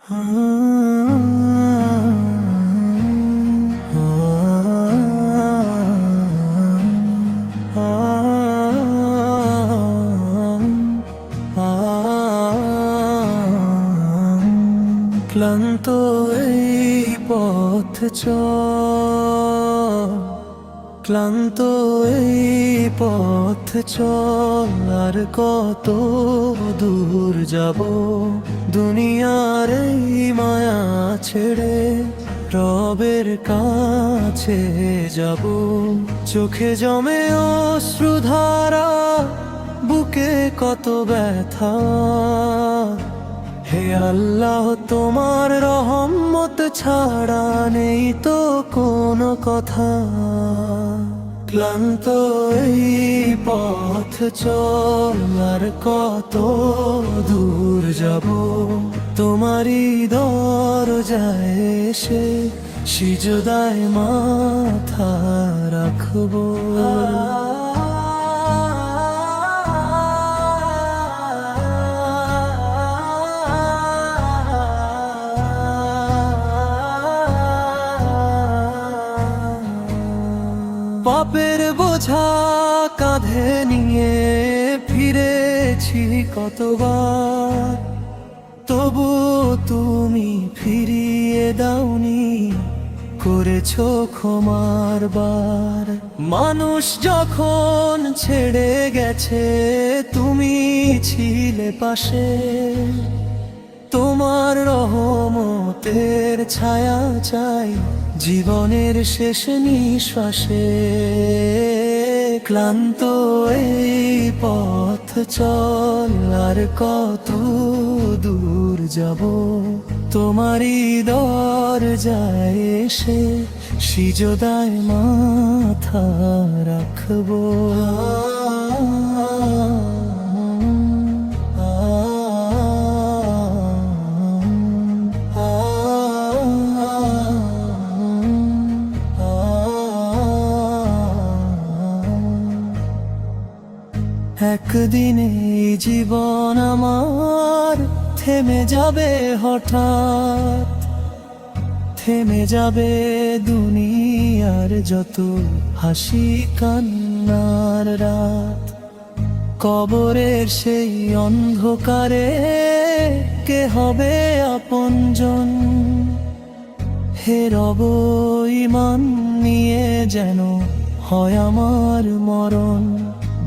ক্লান্ত এই পথ চল, ক্লান্ত এই পথ চল, আর কত দূর যাব দুনিয়ার এই মায়া ছেড়ে রবের কাছে যাব। চোখে জমে অশ্রুধারা, বুকে কত ব্যথা, হে আল্লাহ তোমার রহমত ছাড়া নেই তো কোনো কথা। ক্লান্ত এই পথ চল, আর কত দূর যাব তোমারই দরজায় এসে সিজদায় মাথা রাখবো। পাপের বোঝা কাঁধে নিয়ে ফিরেছি কতবার, তবু তুমি ফিরিয়ে দাওনি, করেছো ক্ষমার বার। মানুষ যখন ছেড়ে গেছে তুমি ছিলে পাশে, তোমার রহমতের ছায়া চাই জীবনের শেষ নিঃশ্বাসে। ক্লান্ত এই পথ চল, আর কত দূর যাব তোমারই দরজায় এসে সিজদায় মাথা রাখবো। একদিনে জীবন আমার থেমে যাবে হঠাৎ, থেমে যাবে দুনিয়ার যত হাসি কান্নার রাত। কবরের সেই অন্ধকারে কে হবে আপনজন, হে রব ঈমান নিয়ে যেন হয় আমার মরণ।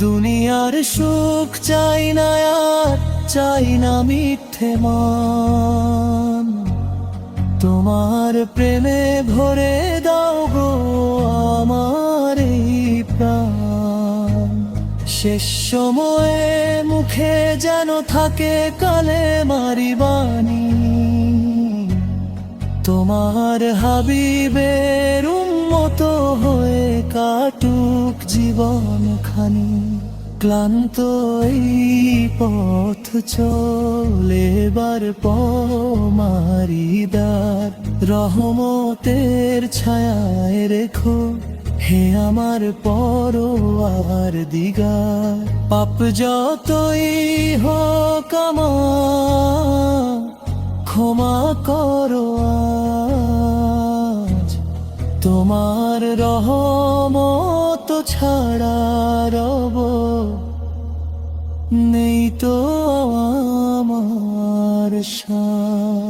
দুনিয়ার সুখ চাই না আর চাই না মিথ্যে মান, তোমার প্রেমে ভরে দাও গো আমার এই প্রাণ। শেষ সময়ে মুখে যেন থাকে কালেমার বাণী, তোমার হাবিবের উম্মত হয়ে কাটুক জীবন খানি। ক্লান্ত এই পথ চলে এবার পমারিদার, রহমতের ছায়ায় রেখো হে আমার পরওয়ার দিগার। পাপ যতই হোক আমার ক্ষমা করো আজ, তোমার রহমত ছাড়া রব নেই তো আমার সাথ।